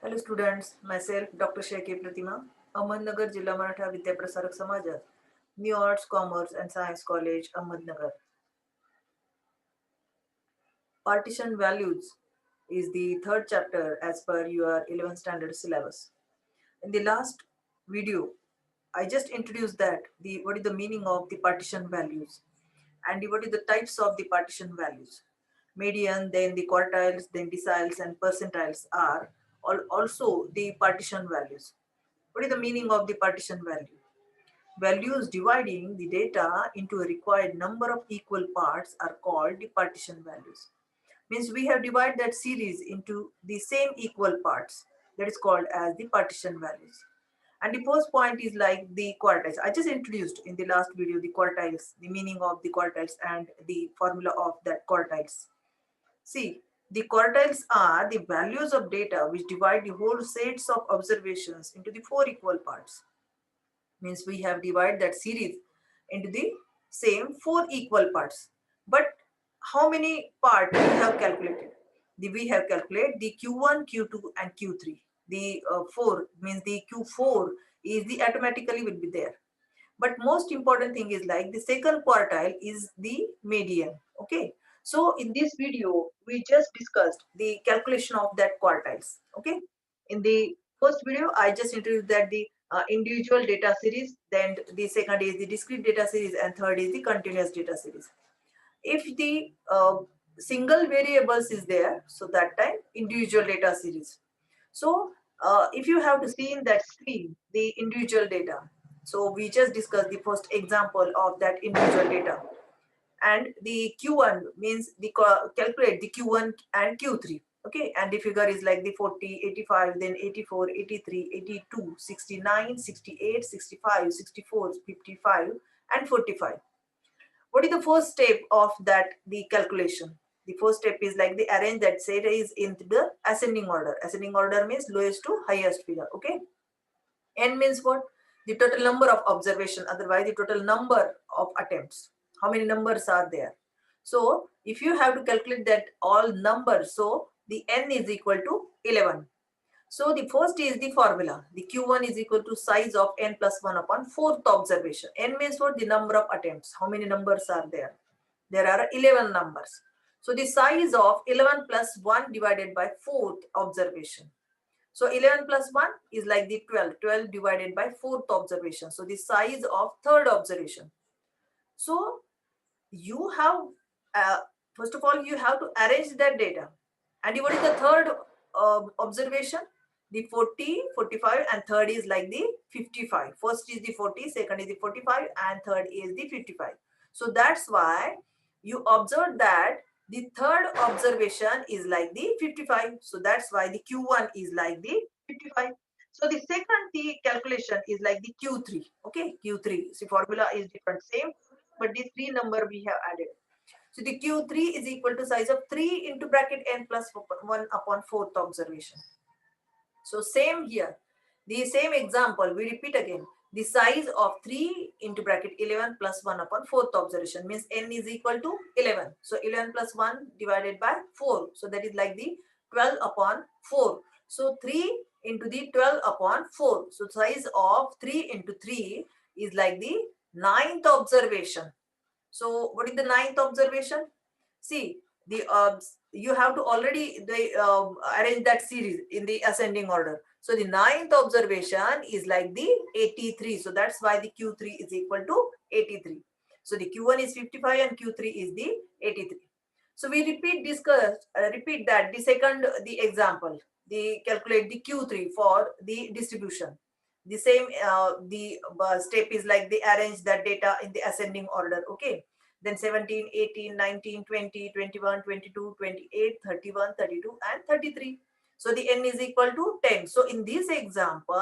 Hello students, myself Dr. Sheikh Pratima, Ahmednagar Jilla Maratha Vidyaprasarak Samajat, New Arts, Commerce and Science College, Ahmednagar. Partition values is the third chapter as per your 11th standard syllabus. In the last video, I just introduced that what is the meaning of the partition values and what is the types of the partition values. Median, then the quartiles, then deciles and percentiles are also the partition values. What is the meaning of the partition value? Values dividing the data into a required number of equal parts are called the partition values. Means we have divided that series into the same equal parts. That is called as the partition values. And the first point is like the quartiles. I just introduced in the last video the quartiles, the meaning of the quartiles and the formula of that quartiles. See, the quartiles are the values of data which divide the whole sets of observations into the four equal parts. Means we have divided that series into the same four equal parts. But how many parts we have calculated? We have calculated the Q1, Q2 and Q3. The 4 means the Q4 is the automatically will be there. But most important thing is like the second quartile is the median. Okay. So in this video, we just discussed the calculation of that quartiles. Okay. In the first video, I just introduced that the individual data series, then the second is the discrete data series, and third is the continuous data series. If the single variables is there, so that time individual data series. So if you have to see in that screen the individual data, so we just discussed the first example of that individual data, and the Q1 means the calculate the Q1 and Q3. Okay, and the figure is like the 40, 85, then 84, 83, 82, 69, 68, 65, 64, 55, and 45. What is the first step of that the calculation? The first step is like the arrange that set is in the ascending order. Ascending order means lowest to highest figure. Okay. N means what? The total number of observation, otherwise the total number of attempts. How many numbers are there? So if you have to calculate that all numbers, so the N is equal to 11. So the first is the formula. The Q1 is equal to size of N plus 1 upon fourth observation. N means what? The number of attempts. How many numbers are there? There are 11 numbers. So the size of 11 plus 1 divided by fourth observation. So 11 plus 1 is like the 12. 12 divided by fourth observation. So the size of third observation. So you have, first of all, you have to arrange that data. And what is the third observation? The 40, 45 and third is like the 55. First is the 40, second is the 45 and third is the 55. So that's why you observe that the third observation is like the 55. So that's why the Q1 is like the 55. So the second the calculation is like the Q3. Okay, Q3. So formula is different, same, but the three number we have added. So the Q3 is equal to size of 3 into bracket n plus 1 upon fourth observation. So same here. The same example, we repeat again. The size of 3 into bracket 11 plus 1 upon fourth observation means n is equal to 11. So 11 plus 1 divided by 4. So that is like the 12 upon 4. So 3 into the 12 upon 4. So size of 3 into 3 is like the ninth observation. So what is the ninth observation? See, the you have to already arrange that series in the ascending order. So the ninth observation is like the 83. So that's why the Q3 is equal to 83. So the Q1 is 55 and Q3 is the 83. So we repeat that the second the example, the calculate the Q3 for the distribution. The same the step is like the arrange that data in the ascending order. Okay, then 17, 18, 19, 20, 21, 22, 28, 31, 32 and 33. So the n is equal to 10. So in this example,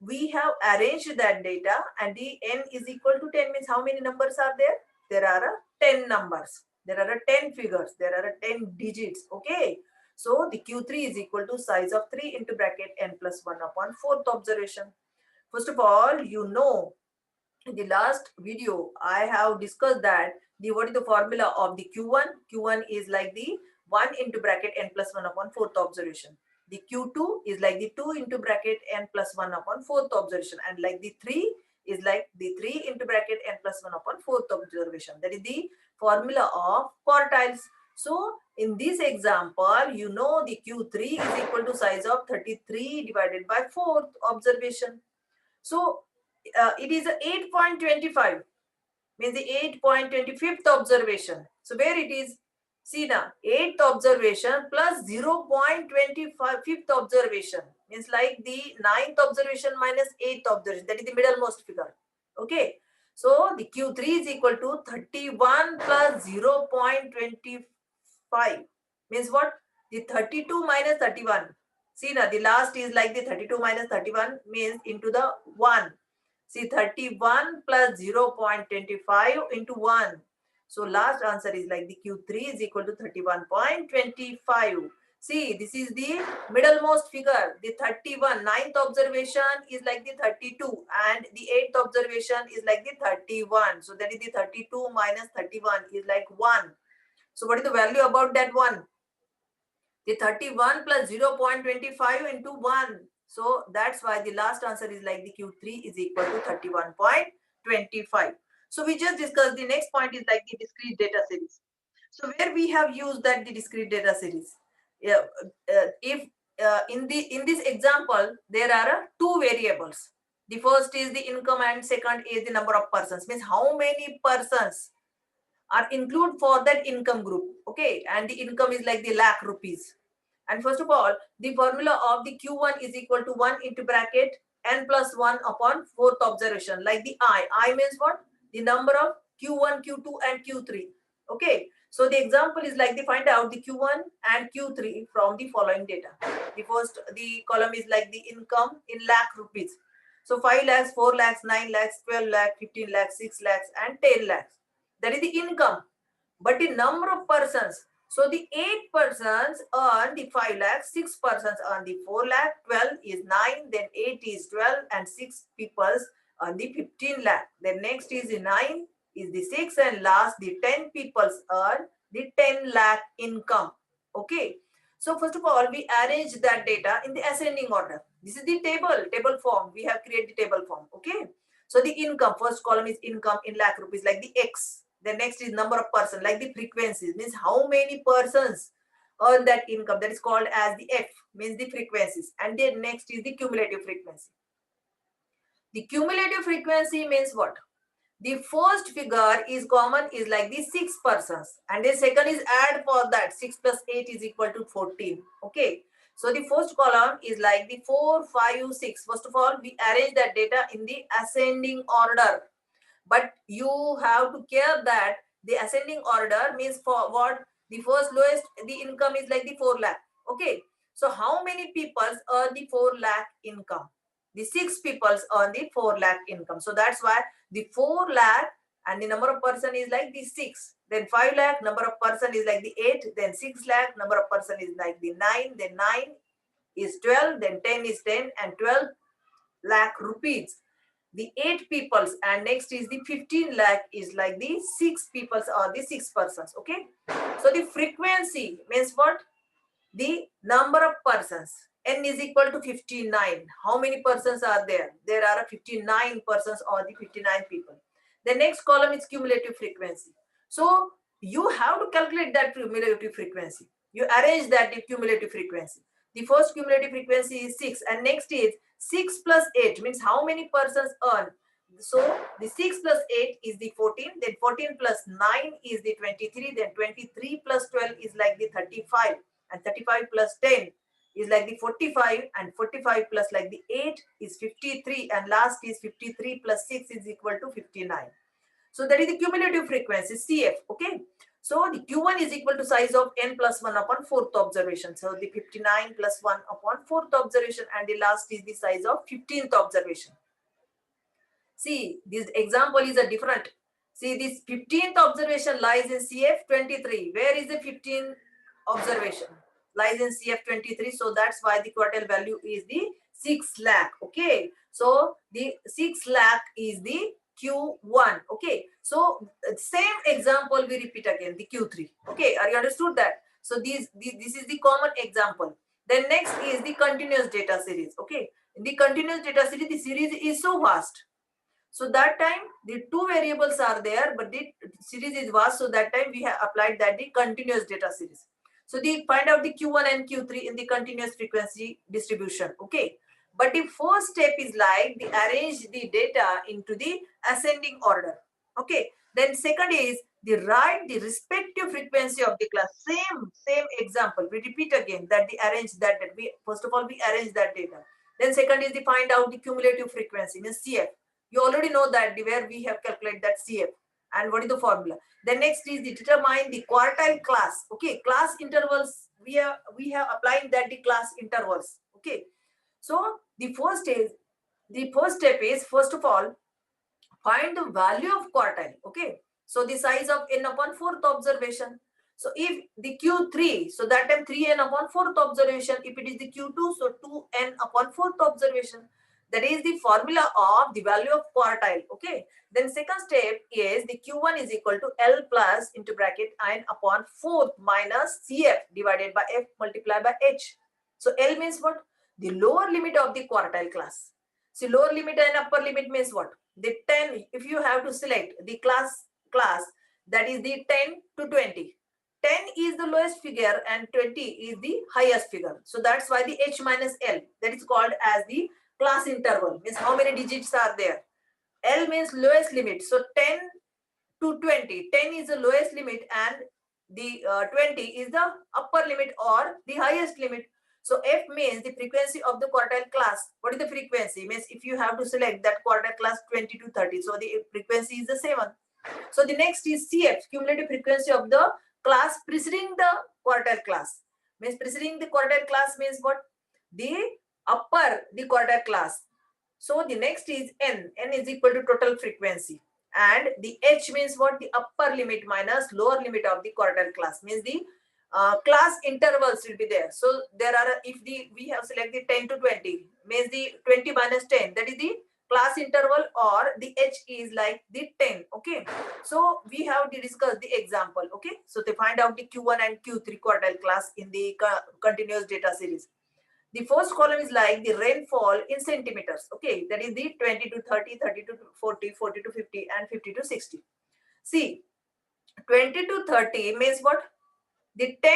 we have arranged that data and the n is equal to 10 means how many numbers are there? There are 10 numbers. There are 10 figures. There are 10 digits. Okay. So the Q3 is equal to size of 3 into bracket n plus 1 upon fourth observation. First of all, you know, in the last video, I have discussed that what is the formula of the Q1? Q1 is like the 1 into bracket n plus 1 upon fourth observation. The Q2 is like the 2 into bracket n plus 1 upon fourth observation, and like the 3 is like the 3 into bracket n plus 1 upon fourth observation. That is the formula of quartiles. So in this example, you know the Q3 is equal to size of 33 divided by fourth observation. So it is a 8.25, means the 8.25th observation. So where it is? See now, 8th observation plus 0.25th observation means like the 9th observation minus 8th observation. That is the middlemost figure. Okay. So the Q3 is equal to 31 plus 0.25 means what? The 32 minus 31. See now, the last is like the 32 minus 31 means into the 1. See, 31 plus 0.25 into 1. So last answer is like the Q3 is equal to 31.25. See, this is the middlemost figure. The 31, ninth observation is like the 32 and the 8th observation is like the 31. So that is the 32 minus 31 is like 1. So what is the value about that 1? The 31 plus 0.25 into 1. So that's why the last answer is like the Q3 is equal to 31.25. So we just discussed the next point is like the discrete data series. So where we have used that the discrete data series. If in this example there are two variables. The first is the income and second is the number of persons. Means how many persons are included for that income group. Okay, and the income is like the lakh rupees. And first of all, the formula of the Q1 is equal to 1 into bracket n plus 1 upon fourth observation. Like the I means what? The number of Q1, Q2 and Q3. Okay, so the example is like they find out the Q1 and Q3 from the following data. The first, the column is like the income in lakh rupees. So 5 lakhs, 4 lakhs, 9 lakhs, 12 lakhs, 15 lakhs, 6 lakhs and 10 lakhs. That is the income. But the number of persons, so the 8 persons earn the 5 lakhs, 6 persons earn the 4 lakh, 12 is 9, then 8 is 12 and 6 people earn the 15 lakh. Then next is the 9 is the 6 and last the 10 people earn the 10 lakh income. Okay. So first of all, we arrange that data in the ascending order. This is the table form. We have created the table form. Okay. So the income, first column is income in lakh rupees like the X. The next is number of person like the frequencies, means how many persons earn that income. That is called as the F, means the frequencies. And then next is the cumulative frequency. The cumulative frequency means what? The first figure is common is like the 6 persons and the second is add for that 6 plus 8 is equal to 14. Okay. So the first column is like the 4, 5, 6. First of all, we arrange that data in the ascending order. But you have to care that the ascending order means for what? The first lowest, the income is like the 4 lakh. Okay. So how many people earn the 4 lakh income? The 6 people earn the 4 lakh income. So that's why the 4 lakh and the number of person is like the 6. Then 5 lakh, number of person is like the 8. Then 6 lakh, number of person is like the 9. Then 9 is 12. Then 10 is 10 and 12 lakh rupees. The 8 peoples and next is the 15 lakh is like the 6 peoples or the 6 persons. Okay. So the frequency means what? The number of persons. N is equal to 59. How many persons are there? There are 59 persons or the 59 people. The next column is cumulative frequency. So you have to calculate that cumulative frequency. You arrange that cumulative frequency. The first cumulative frequency is 6 and next is 6 plus 8 means how many persons earn. So the 6 plus 8 is the 14, then 14 plus 9 is the 23, then 23 plus 12 is like the 35 and 35 plus 10 is like the 45 and 45 plus like the 8 is 53 and last is 53 plus 6 is equal to 59. So that is the cumulative frequency CF. Okay. So the Q1 is equal to size of n plus 1 upon fourth observation. So the 59 plus 1 upon fourth observation and the last is the size of 15th observation. See, this example is a different. See, this 15th observation lies in CF23. Where is the 15th observation? Lies in CF23. So that's why the quartile value is the 6 lakh. Okay. So the 6 lakh is the Q1. Okay. So same example we repeat again, the Q3. Okay. Are you understood that? So this is the common example. Then next is the continuous data series. Okay, in the continuous data series, the series is so vast. So that time the two variables are there, but the series is vast. So that time we have applied that the continuous data series. So the find out the Q1 and Q3 in the continuous frequency distribution. Okay, but the first step is like the arrange the data into the ascending order. Okay, then second is the write the respective frequency of the class. Same example. We repeat again that the arrange that we first of all we arrange that data. Then second is the find out the cumulative frequency, means CF. You already know that where we have calculated that CF and what is the formula. Then next is the determine the quartile class. Okay, class intervals. We have applied that the class intervals. Okay, so the first step is first of all find the value of quartile. Okay, so the size of n upon fourth observation. So if the Q3, so that time 3n upon fourth observation. If it is the Q2, so 2n upon fourth observation. That is the formula of the value of quartile. Okay, then second step is the Q1 is equal to L plus into bracket n upon fourth minus CF divided by F multiplied by H. So L means what? The lower limit of the quartile class. See, lower limit and upper limit means what? The 10, if you have to select the class, that is the 10 to 20. 10 is the lowest figure and 20 is the highest figure. So that's why the H minus L, that is called as the class interval, means how many digits are there. L means lowest limit. So 10 to 20. 10 is the lowest limit and the 20 is the upper limit or the highest limit. So F means the frequency of the quartile class. What is the frequency? Means if you have to select that quartile class 20 to 30. So the frequency is the same one. So the next is CF, cumulative frequency of the class preceding the quartile class. Means preceding the quartile class means what? The the quartile class. So the next is N. N is equal to total frequency. And the H means what? The upper limit minus lower limit of the quartile class. Means the class intervals will be there. So there are, if we have selected 10 to 20, means the 20 minus 10, that is the class interval, or the H is like the 10. Okay. So we have to discuss the example. Okay. So to find out the Q1 and Q3 quartile class in the continuous data series. The first column is like the rainfall in centimeters. Okay, that is the 20 to 30, 30 to 40, 40 to 50, and 50 to 60. See, 20 to 30 means what? The 10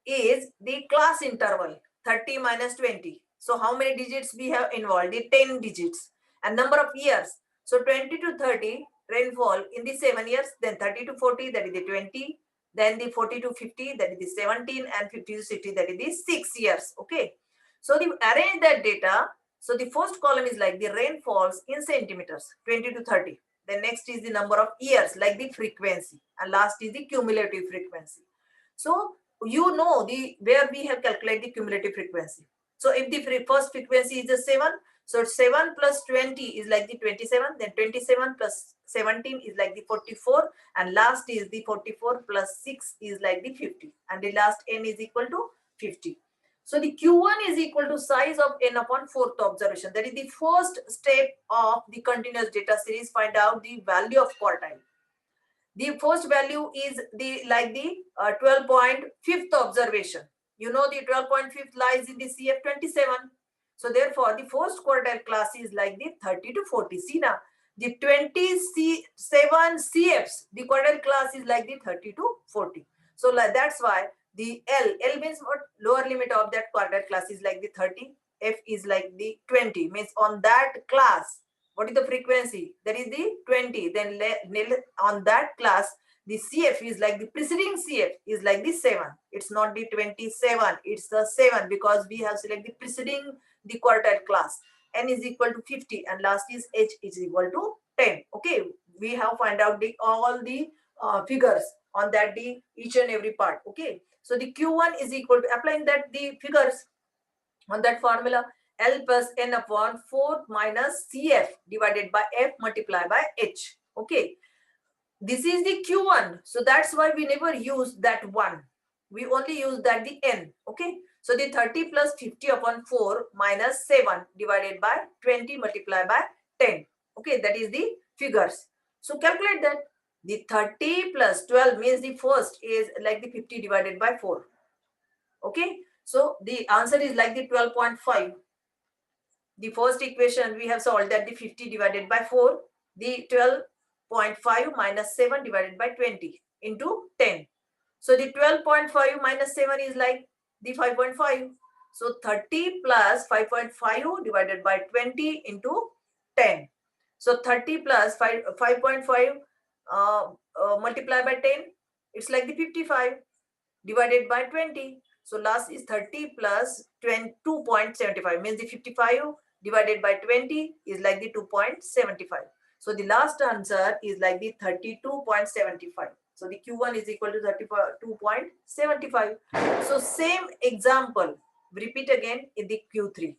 is the class interval, 30 minus 20. So how many digits we have involved? The 10 digits. And number of years. So 20 to 30 rainfall in the 7 years, then 30 to 40, that is the 20, then the 40 to 50, that is the 17, and 50 to 60, that is the 6 years. Okay. So the arrange that data. So the first column is like the rainfalls in centimeters, 20 to 30. Then next is the number of years, like the frequency, and last is the cumulative frequency. So you know the where we have calculated the cumulative frequency. So if the first frequency is the 7, so 7 plus 20 is like the 27, then 27 plus 17 is like the 44, and last is the 44 plus 6 is like the 50, and the last n is equal to 50. So the Q1 is equal to size of n upon fourth observation. That is the first step of the continuous data series. Find out the value of quartile. The first value is the like the 12.5th observation. You know the 12.5th lies in the CF27. So therefore the first quartile class is like the 30 to 40. See now, the 27 CFs, the quartile class is like the 30 to 40. So like that's why the L means what? Lower limit of that quartile class is like the 30. F is like the 20, means on that class what is the frequency? That is the 20. Then on that class, the CF is like the preceding CF is like the 7. It's not the 27, it's the 7, because we have selected the preceding the quartile class. N is equal to 50 and last is H is equal to 10. Okay, we have find out all the figures on that each and every part. Okay, so the Q1 is equal to applying that the figures on that formula. L plus N upon 4 minus CF divided by F multiplied by H. Okay. This is the Q1. So that's why we never use that 1. We only use that the N. Okay. So the 30 plus 50 upon 4 minus 7 divided by 20 multiplied by 10. Okay. That is the figures. So calculate that. The 30 plus 12 means the first is like the 50 divided by 4. Okay. So the answer is like the 12.5. The first equation we have solved that the 50 divided by 4, the 12.5 minus 7 divided by 20 into 10. So the 12.5 minus 7 is like the 5.5. So 30 plus 5.5 divided by 20 into 10. So 30 plus 5.5 multiplied by 10, it's like the 55 divided by 20. So last is 30 plus 2.75 means the 55 divided by 20 is like the 2.75. So the last answer is like the 32.75. So the Q1 is equal to 32.75. So same example, repeat again in the Q3.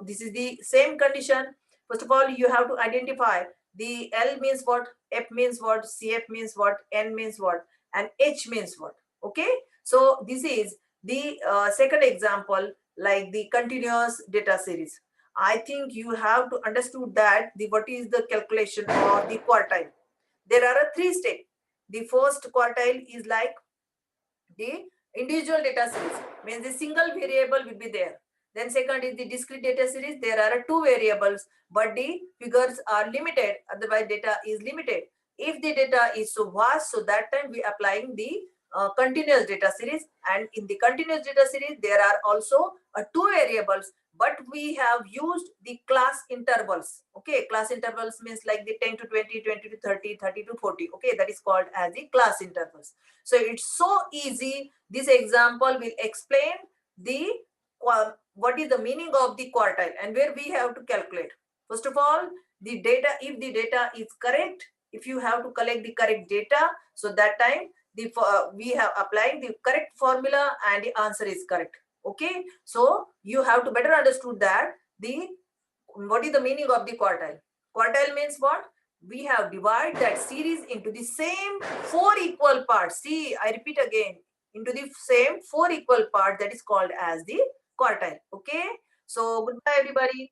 This is the same condition. First of all, you have to identify the L means what, F means what, CF means what, N means what, and H means what. Okay, so this is the second example, like the continuous data series. I think you have to understood that the what is the calculation of the quartile. There are a 3 steps. The first quartile is like the individual data series, means the single variable will be there. Then second is the discrete data series. There are 2 variables, but the figures are limited, otherwise data is limited. If the data is so vast, so that time we applying the continuous data series. And in the continuous data series there are also 2 variables, but we have used the class intervals. Okay, class intervals means like the 10 to 20, 20 to 30, 30 to 40. Okay, that is called as the class intervals. So it's so easy. This example will explain the what is the meaning of the quartile and where we have to calculate. First of all, the data, if the data is correct, if you have to collect the correct data, so that time the we have applied the correct formula and the answer is correct. Okay, so you have to better understood that the what is the meaning of the quartile. Quartile means what? We have divided that series into the same 4 equal parts. See, I repeat again, into the same 4 equal parts, that is called as the quartile. Okay, so goodbye everybody.